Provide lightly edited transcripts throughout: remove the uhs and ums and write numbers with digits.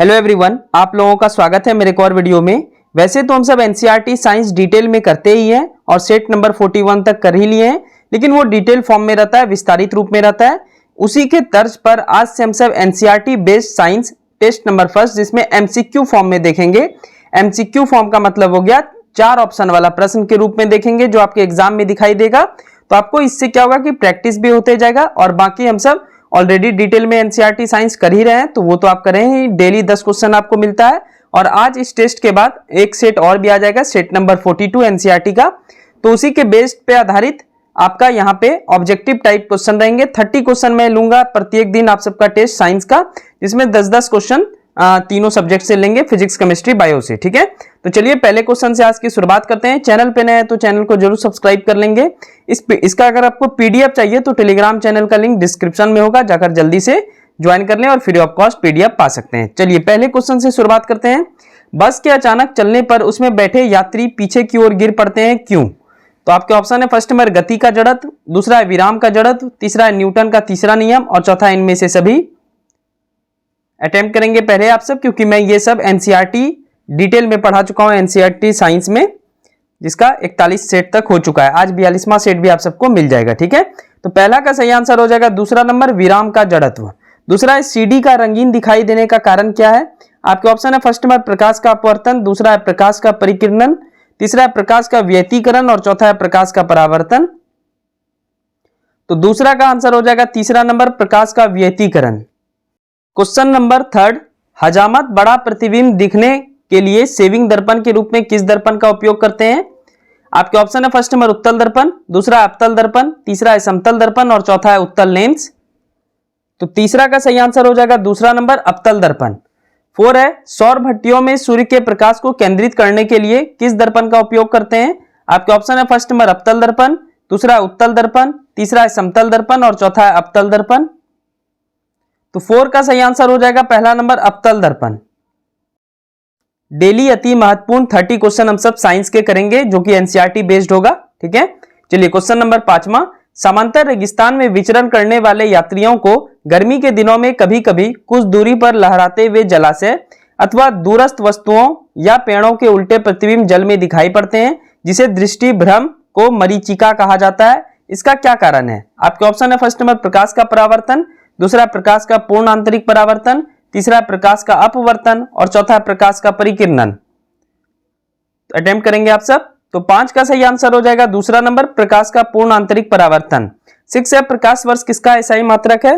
Hello everyone, आप लोगों का स्वागत है मेरे एक और वीडियो में। वैसे तो हम सब एनसीईआरटी साइंस डिटेल में करते ही हैं और सेट नंबर 41 तक कर ही लिए हैं, लेकिन वो डिटेल फॉर्म में रहता है, विस्तारित रूप में रहता है। उसी के तर्ज पर आज से हम सब NCERT based science test number first, जिसमें एमसीक्यू फॉर्म में देखेंगे। एमसीक्यू फॉर्म का मतलब हो गया 4 ऑप्शन वाला प्रश्न के रूप में देखेंगे, जो आपके एग्जाम में दिखाई देगा। तो आपको इससे क्या होगा कि प्रैक्टिस भी होते जाएगा, और बाकी हम सब ऑलरेडी डिटेल में एनसीईआरटी साइंस कर ही रहे हैं, तो वो तो आप करें ही। डेली 10 क्वेश्चन आपको मिलता है, और आज इस टेस्ट के बाद एक सेट और भी आ जाएगा, सेट नंबर 42 एनसीईआरटी का। तो उसी के बेस्ड पे आधारित आपका यहाँ पे ऑब्जेक्टिव टाइप क्वेश्चन रहेंगे। 30 क्वेश्चन मैं लूंगा प्रत्येक दिन आप सबका टेस्ट साइंस का, जिसमें 10-10 क्वेश्चन तीनों सब्जेक्ट से लेंगे, फिजिक्स, केमिस्ट्री, बायो से। ठीक है, तो चलिए पहले क्वेश्चन से आज की शुरुआत करते हैं। चैनल पे नए हैं तो चैनल को जरूर सब्सक्राइब कर लेंगे। इसका अगर आपको पीडीएफ चाहिए तो टेलीग्राम चैनल का लिंक डिस्क्रिप्शन में होगा, जाकर जल्दी से ज्वाइन कर लें और फ्री ऑफ कॉस्ट पीडीएफ पा सकते हैं। चलिए पहले क्वेश्चन से शुरुआत करते हैं। बस के अचानक चलने पर उसमें बैठे यात्री पीछे की ओर गिर पड़ते हैं, क्यों? तो आपके ऑप्शन है फर्स्ट नंबर गति का जड़त्व, दूसरा है विराम का जड़त्व, तीसरा है न्यूटन का तीसरा नियम, और चौथा इनमें से सभी। अटेम्प्ट करेंगे पहले आप सब, क्योंकि मैं ये सब एनसीईआरटी डिटेल में पढ़ा चुका हूं एनसीईआरटी साइंस में, जिसका 41 सेट तक हो चुका है। आज 42वां सेट भी आप सबको मिल जाएगा। ठीक है, तो पहला का सही आंसर हो जाएगा दूसरा नंबर विराम का जड़त्व। दूसरा है सीडी का रंगीन दिखाई देने का कारण क्या है? आपके ऑप्शन है फर्स्ट नंबर प्रकाश का अपवर्तन, दूसरा है प्रकाश का परिकिरणन, तीसरा है प्रकाश का व्यतिकरण, और चौथा है प्रकाश का परावर्तन। तो दूसरा का आंसर हो जाएगा तीसरा नंबर प्रकाश का व्यतिकरण। क्वेश्चन नंबर 3, हजामत बड़ा प्रतिबिंब दिखने के लिए सेविंग दर्पण के रूप में किस दर्पण का उपयोग करते हैं? आपके ऑप्शन है फर्स्ट नंबर उत्तल दर्पण, दूसरा है अवतल दर्पण, तीसरा है समतल दर्पण, और चौथा है उत्तल लेंस। तो तीसरा का सही आंसर हो जाएगा दूसरा नंबर अवतल दर्पण। 4 है सौर भट्टियों में सूर्य के प्रकाश को केंद्रित करने के लिए किस दर्पण का उपयोग करते हैं? आपके ऑप्शन है फर्स्ट नंबर अवतल दर्पण, दूसरा है उत्तल दर्पण, तीसरा है समतल दर्पण, और चौथा है अवतल दर्पण। तो 4 का सही आंसर हो जाएगा पहला नंबर अवतल दर्पण। डेली अति महत्वपूर्ण 30 क्वेश्चन हम सब साइंस के करेंगे, जो कि एनसीईआरटी बेस्ड होगा। ठीक है, चलिए क्वेश्चन नंबर 5वां, समांतर रेगिस्तान में विचरण करने वाले यात्रियों को गर्मी के दिनों में कभी कभी कुछ दूरी पर लहराते हुए जलाशय अथवा दूरस्थ वस्तुओं या पेड़ों के उल्टे प्रतिबिंब जल में दिखाई पड़ते हैं, जिसे दृष्टि भ्रम को मरीचिका कहा जाता है। इसका क्या कारण है? आपके ऑप्शन है फर्स्ट नंबर प्रकाश का परावर्तन, दूसरा प्रकाश का पूर्ण आंतरिक परावर्तन, तीसरा प्रकाश का अपवर्तन, और चौथा प्रकाश का परिकिरणन। अटेम्प्ट करेंगे आप सब। तो 5 का सही आंसर हो जाएगा दूसरा नंबर प्रकाश का पूर्ण आंतरिक परावर्तन। 6 है प्रकाश वर्ष किसका एसआई मात्रक है?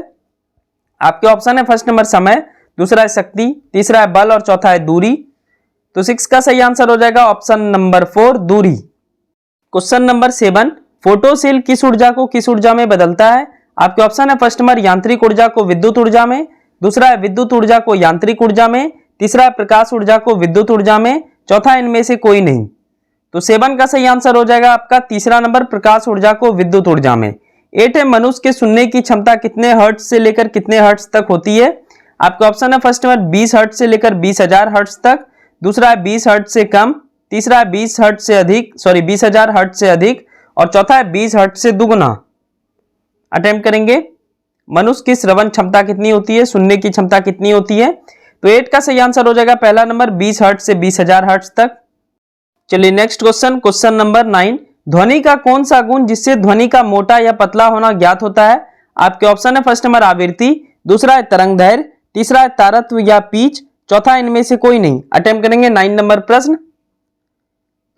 आपके ऑप्शन है फर्स्ट नंबर समय, दूसरा है शक्ति, तीसरा है बल, और चौथा है दूरी। तो 6 का सही आंसर हो जाएगा ऑप्शन नंबर 4 दूरी। क्वेश्चन नंबर 7, फोटोसेल किस ऊर्जा को किस ऊर्जा में बदलता है? आपके ऑप्शन है फर्स्ट नंबर यांत्रिक ऊर्जा को विद्युत ऊर्जा में, दूसरा है विद्युत ऊर्जा को यांत्रिक ऊर्जा में, तीसरा है प्रकाश ऊर्जा को विद्युत ऊर्जा में, चौथा इनमें से कोई नहीं। तो 7 का सही आंसर हो जाएगा आपका तीसरा नंबर प्रकाश ऊर्जा को विद्युत ऊर्जा में। 8 है मनुष्य के सुनने की क्षमता कितने हर्ट्ज से लेकर कितने हर्ट्ज तक होती है? आपका ऑप्शन है फर्स्ट नंबर 20 हर्ट्ज से लेकर 20,000 हर्ट्ज तक, दूसरा है 20 हर्ट्ज से कम, तीसरा है 20,000 हर्ट्ज से अधिक, और चौथा है 20 हर्ट्ज से दुगुना। अटेम्प्ट करेंगे। मनुष्य की श्रवण क्षमता कितनी होती है, सुनने की क्षमता कितनी होती है? तो 8 का सही आंसर हो जाएगा पहला नंबर 20 हर्ट्ज से 20,000 हर्ट्ज तक। चलिए नेक्स्ट क्वेश्चन, क्वेश्चन नंबर 9, ध्वनि का कौन सा गुण जिससे ध्वनि का मोटा या पतला होना ज्ञात होता है? आपके ऑप्शन है फर्स्ट नंबर आवृत्ति, दूसरा है तरंग दैर्घ्य, तीसरा है तारत्व या पिच, चौथा इनमें से कोई नहीं। अटेम्प्ट करेंगे 9 नंबर प्रश्न।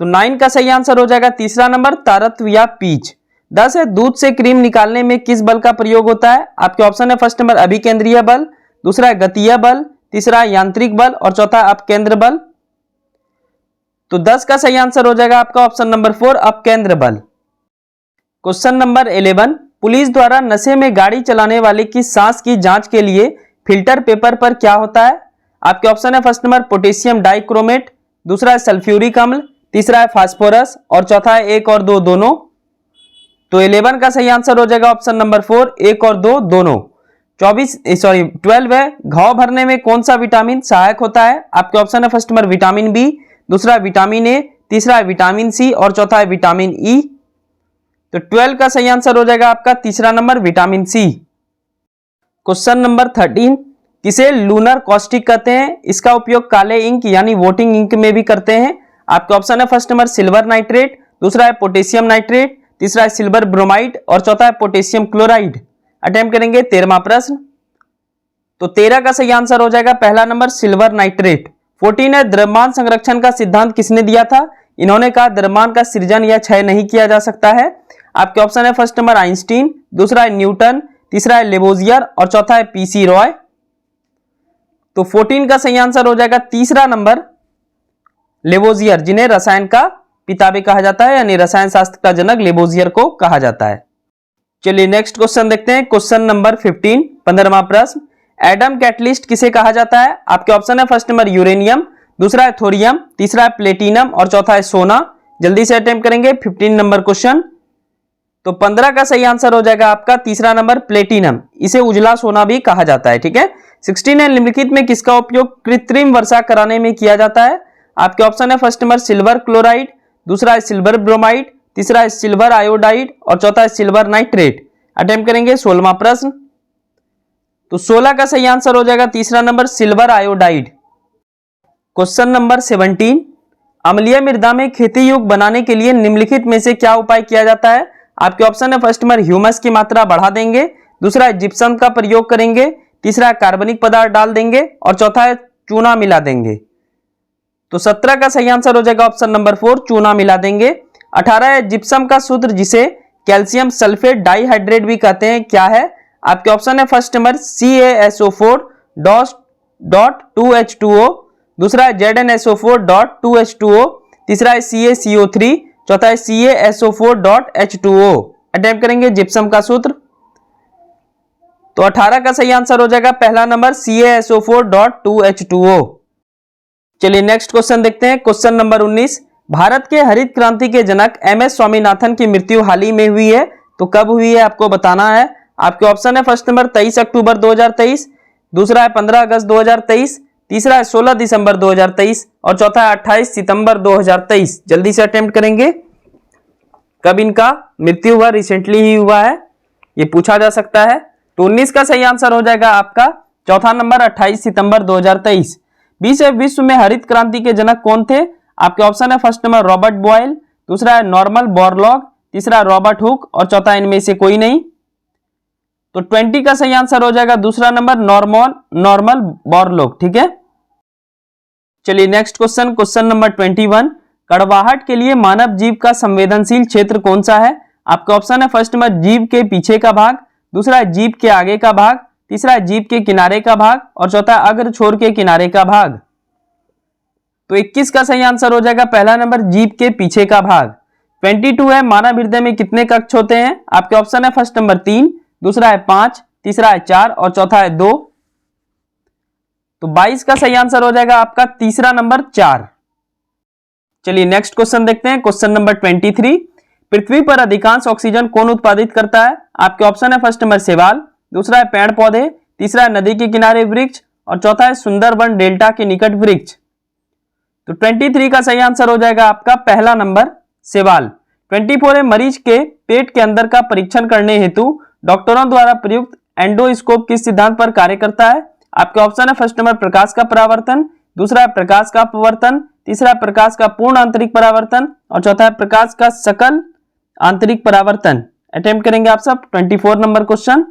तो 9 का सही आंसर हो जाएगा तीसरा नंबर तारत्व या पिच। 10 है दूध से क्रीम निकालने में किस बल का प्रयोग होता है? आपके ऑप्शन है फर्स्ट नंबर अभिकेंद्रीय बल, दूसरा है गतीय बल, तीसरा है यांत्रिक बल, और चौथा अपकेंद्र बल। तो 10 का सही आंसर हो जाएगा आपका ऑप्शन नंबर 4 अपकेंद्र बल। क्वेश्चन नंबर 11, पुलिस द्वारा नशे में गाड़ी चलाने वाले की सांस की जांच के लिए फिल्टर पेपर पर क्या होता है? आपके ऑप्शन है फर्स्ट नंबर पोटेशियम डाइक्रोमेट, दूसरा है सल्फ्यूरिक अम्ल, तीसरा है फास्फोरस, और चौथा है 1 और 2 दोनों। तो 11 का सही आंसर हो जाएगा ऑप्शन नंबर 4 1 और 2 दोनों। 12 है घाव भरने में कौन सा विटामिन सहायक होता है? आपके ऑप्शन है फर्स्ट नंबर विटामिन बी, दूसरा है विटामिन ए, तीसरा है विटामिन सी, और चौथा है विटामिन ई। तो 12 का सही आंसर हो जाएगा आपका तीसरा number vitamin C. Question number 13, किसे लूनर कॉस्टिक कहते हैं? इसका उपयोग काले इंक यानी वोटिंग इंक में भी करते हैं। आपके ऑप्शन है फर्स्ट नंबर सिल्वर नाइट्रेट, दूसरा है पोटेशियम नाइट्रेट, तीसरा है सिल्वर ब्रोमाइड और चौथा है पोटेशियम क्लोराइड। अटेम्प्ट करेंगे 13वां प्रश्न। तो 13 का सही आंसर हो जाएगा पहला नंबर सिल्वर नाइट्रेट। 14 है द्रव्यमान संरक्षण का सिद्धांत किसने दिया था? इन्होंने कहा द्रव्यमान का सृजन या क्षय नहीं किया जा सकता है। आपके ऑप्शन है फर्स्ट नंबर आइंस्टीन, दूसरा है न्यूटन, तीसरा है लेबोजियर और चौथा है पीसी रॉय। तो 14 का सही आंसर हो जाएगा तीसरा नंबर लेबोजियर, जिन्हें रसायन का पिता भी कहा जाता है, यानी रसायन शास्त्र का जनक लेबोजियर को कहा जाता है। चलिए नेक्स्ट क्वेश्चन देखते हैं। क्वेश्चन नंबर 15, 15वां प्रश्न। एडम कैटलिस्ट किसे कहा जाता है? आपके ऑप्शन है फर्स्ट नंबर यूरेनियम, दूसरा है थोरियम, तीसरा है प्लेटिनम और चौथा है सोना। जल्दी से अटेम्प्ट करेंगे 15 नंबर क्वेश्चन। तो 15 का सही आंसर हो जाएगा आपका तीसरा नंबर प्लेटिनम। इसे उजला सोना भी कहा जाता है, ठीक है। 16 है निम्नलिखित में किसका उपयोग कृत्रिम वर्षा कराने में किया जाता है? आपके ऑप्शन है फर्स्ट नंबर सिल्वर क्लोराइड, दूसरा है सिल्वर ब्रोमाइड, तीसरा है सिल्वर आयोडाइड और चौथा है सिल्वर नाइट्रेट। अटेम्प्ट करेंगे 16वां प्रश्न। तो 16 का सही आंसर हो जाएगा तीसरा number silver iodide. Question number 17, अम्लीय मृदा में खेती योग्य बनाने के लिए निम्नलिखित में से क्या उपाय किया जाता है? आपके ऑप्शन है फर्स्ट नंबर ह्यूमस की मात्रा बढ़ा देंगे, दूसरा है जिप्सम का प्रयोग करेंगे, तीसरा है कार्बनिक पदार्थ डाल देंगे और चौथा है चूना मिला देंगे। तो 17 का सही आंसर हो जाएगा ऑप्शन नंबर 4 चूना मिला देंगे। 18 है जिप्सम का सूत्र जिसे कैल्शियम सल्फेट डाइहाइड्रेट भी कहते हैं, क्या है? आपके ऑप्शन है फर्स्ट नंबर CaSO4.2H2O, दूसरा है ZnSO4.2H2O, तीसरा है CaCO3, चौथा है CaSO4.H2O। अटेम्प्ट करेंगे जिप्सम का सूत्र। तो 18 का सही आंसर हो जाएगा पहला नंबर CaSO4.2H2O। चलिए नेक्स्ट क्वेश्चन देखते हैं। क्वेश्चन नंबर 19, भारत के हरित क्रांति के जनक MS स्वामीनाथन की मृत्यु हाल ही में हुई है, तो कब हुई है आपको बताना है। आपके ऑप्शन है फर्स्ट नंबर 23 अक्टूबर 2023, दूसरा है 15 अगस्त 2023, तीसरा है 16 दिसंबर 2023 और चौथा है 28 सितंबर 2023। जल्दी से अटेम्प्ट करेंगे। कब इनका मृत्यु हुआ? रिसेंटली ही हुआ है, ये पूछा जा सकता है। तो 19 का सही आंसर हो जाएगा आपका चौथा नंबर 28 सितंबर 2023। 20 है विश्व में हरित क्रांति के जनक कौन थे? आपके ऑप्शन है फर्स्ट नंबर रॉबर्ट बॉयल, दूसरा है नॉर्मल बोरलॉग, तीसरा रॉबर्ट हुक और चौथा इनमें से कोई नहीं। तो 20 का सही आंसर हो जाएगा दूसरा नंबर नॉर्मल बोरलॉग, ठीक है। चलिए नेक्स्ट क्वेश्चन, क्वेश्चन नंबर 21, कड़वाहट के लिए मानव जीभ का संवेदनशील क्षेत्र कौन सा है? आपका ऑप्शन है फर्स्ट नंबर जीभ के पीछे का भाग, दूसरा है जीभ के आगे का भाग, तीसरा है जीभ के किनारे का भाग और चौथा अग्र छोर के किनारे का भाग। तो 21 का सही आंसर हो जाएगा पहला नंबर जीभ के पीछे का भाग। 22 है मानव हृदय में कितने कक्ष होते हैं? आपके ऑप्शन है फर्स्ट नंबर 3, दूसरा है 5, तीसरा है 4 और चौथा है 2। तो 22 का सही आंसर हो जाएगा आपका तीसरा नंबर 4। चलिए नेक्स्ट क्वेश्चन देखते हैं। क्वेश्चन नंबर 23, पृथ्वी पर अधिकांश ऑक्सीजन कौन उत्पादित करता है? आपके ऑप्शन है फर्स्ट नंबर शैवाल, दूसरा है पेड़ पौधे, तीसरा है नदी के किनारे वृक्ष और चौथा है सुंदरबन डेल्टा के निकट वृक्ष। तो 23 का सही आंसर हो जाएगा आपका पहला नंबर शैवाल। 24 है मरीज के पेट के अंदर का परीक्षण करने हेतु डॉक्टरों द्वारा प्रयुक्त एंडोस्कोप किस सिद्धांत पर कार्य करता है? आपके ऑप्शन है फर्स्ट नंबर प्रकाश का परावर्तन, दूसरा है प्रकाश का अपवर्तन, तीसरा है प्रकाश का पूर्ण आंतरिक परावर्तन और चौथा है प्रकाश का सकल आंतरिक परावर्तन। अटेम्प्ट करेंगे आप सब 24 नंबर क्वेश्चन।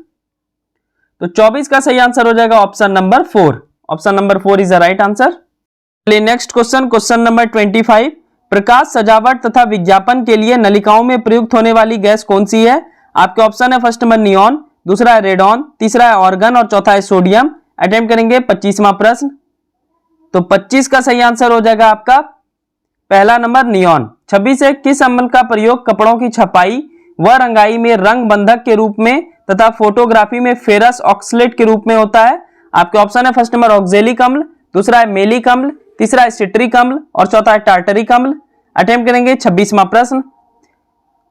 तो 24 का सही आंसर हो जाएगा option number 4। Option number 4 is the right answer. चलिए नेक्स्ट क्वेश्चन, क्वेश्चन नंबर 25, प्रकाश सजावट तथा विज्ञापन के लिए नलिकाओं में प्रयुक्त होने वाली गैस कौन सी है? आपके ऑप्शन है फर्स्ट नंबर नियॉन, दूसरा है रेडॉन, तीसरा है ऑर्गन और चौथा है सोडियम। अटेम्प्ट करेंगे 25वां प्रश्न। तो 25 का सही आंसर हो जाएगा आपका पहला नंबर नियॉन। 26 है किस अम्ल का प्रयोग कपड़ों की छपाई व रंगाई में रंग बंधक के रूप में तथा फोटोग्राफी में फेरस ऑक्सलेट के रूप में होता है? आपके ऑप्शन है फर्स्ट नंबर ऑक्जेलिक अम्ल, दूसरा है मेलिक अम्ल, तीसरा है सिट्रिक अम्ल और चौथा है टार्टरिक अम्ल। अटेम्प्ट करेंगे 26वां प्रश्न।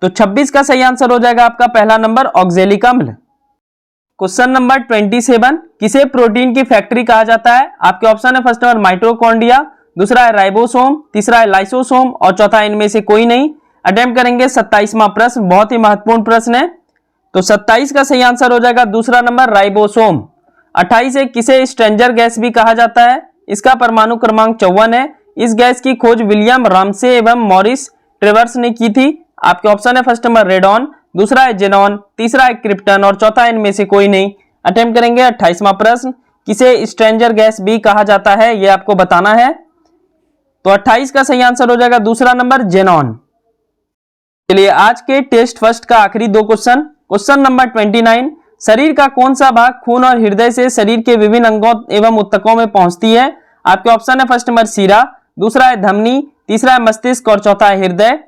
तो 26 का सही आंसर हो जाएगा आपका पहला नंबर ऑक्जेलिक अम्ल। क्वेश्चन नंबर 27, किसे प्रोटीन की फैक्ट्री कहा जाता है? आपके ऑप्शन है फर्स्ट नंबर माइटोकॉन्ड्रिया, दूसरा है राइबोसोम, तीसरा है लाइसोसोम और चौथा इनमें से कोई नहीं। अटेम्प्ट करेंगे 27वां प्रश्न, बहुत ही महत्वपूर्ण प्रश्न है। तो 27 का सही आंसर हो जाएगा दूसरा नंबर राइबोसोम। 28 है, किसे स्ट्रेंजर गैस भी कहा जाता है? इसका परमाणु क्रमांक 54 है। इस गैस की खोज विलियम रामसे एवं मॉरिस ट्रेवर्स ने की थी। आपके ऑप्शन है फर्स्ट नंबर रेडॉन, दूसरा है जेनॉन, तीसरा है क्रिप्टन और चौथा इनमें से कोई नहीं। अटेम्प्ट करेंगे 28वां प्रश्न, किसे स्ट्रेंजर गैस भी कहा जाता है, यह आपको बताना है। तो 28 का सही आंसर हो जाएगा दूसरा नंबर जेनॉन। चलिए आज के टेस्ट फर्स्ट का आखिरी दो क्वेश्चन। क्वेश्चन नंबर 29, शरीर का कौन सा भाग खून और हृदय से शरीर के विभिन्न अंगों एवं ऊतकों में पहुंचती है? आपके ऑप्शन है फर्स्ट नंबर सीरा, दूसरा है धमनी, तीसरा है मस्तिष्क और चौथा है हृदय।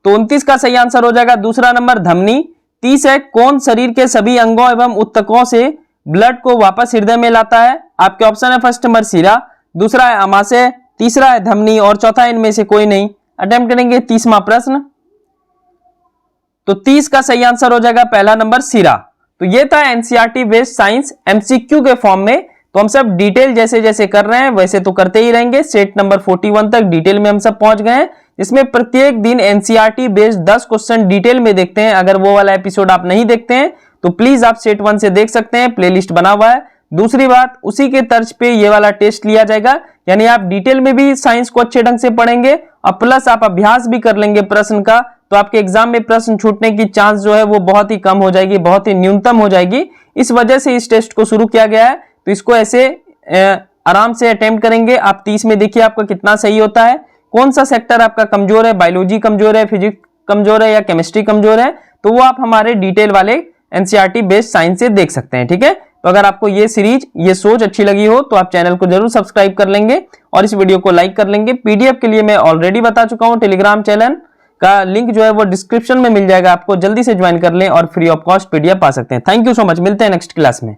तो 29 का सही आंसर हो जाएगा दूसरा नंबर धमनी। 30 है, कौन शरीर के सभी अंगों एवं ऊतकों से ब्लड को वापस हृदय में लाता है? आपके ऑप्शन है फर्स्ट नंबर सीरा, दूसरा है अमाशय, तीसरा है धमनी और चौथा इनमें से कोई नहीं। अटेम्प्ट करेंगे 30वां प्रश्न। तो 30 का सही आंसर हो जाएगा पहला नंबर सीरा। तो ये था एनसीईआरटी बेस्ड साइंस एमसीक्यू के फॉर्म में। तो हम सब डिटेल जैसे जैसे कर रहे हैं वैसे तो करते ही रहेंगे। सेट नंबर 41 तक डिटेल में हम सब पहुंच गए हैं, जिसमें प्रत्येक दिन एनसीईआरटी बेस्ड 10 क्वेश्चन डिटेल में देखते हैं। अगर वो वाला एपिसोड आप नहीं देखते हैं तो प्लीज आप सेट 1 से देख सकते हैं, प्लेलिस्ट बना हुआ है। दूसरी बात, उसी के तर्ज पे ये वाला टेस्ट लिया जाएगा, यानी आप डिटेल में भी साइंस को अच्छे ढंग से पढ़ेंगे और प्लस आप अभ्यास भी कर लेंगे प्रश्न का, तो आपके एग्जाम में प्रश्न छूटने की चांस जो है वो बहुत ही कम हो जाएगी, बहुत ही न्यूनतम हो जाएगी। इस वजह से इस टेस्ट को शुरू किया गया है। तो इसको ऐसे आराम से अटेम्प्ट करेंगे आप। 30 में देखिए आपका कितना सही होता है, कौन सा सेक्टर आपका कमजोर है, बायोलॉजी कमजोर है, फिजिक्स कमजोर है या केमिस्ट्री कमजोर है, तो वो आप हमारे डिटेल वाले एनसीईआरटी बेस्ड साइंस से देख सकते हैं। ठीक है, तो अगर आपको ये सीरीज ये सोच अच्छी लगी हो तो आप चैनल को जरूर सब्सक्राइब कर लेंगे और इस वीडियो को लाइक कर लेंगे। पीडीएफ के लिए मैं ऑलरेडी बता चुका हूं, टेलीग्राम चैनल का लिंक जो है वो डिस्क्रिप्शन में मिल जाएगा, आपको जल्दी से ज्वाइन कर लें और फ्री ऑफ कॉस्ट पीडीएफ पा सकते हैं। थैंक यू सो मच, मिलते हैं नेक्स्ट क्लास में।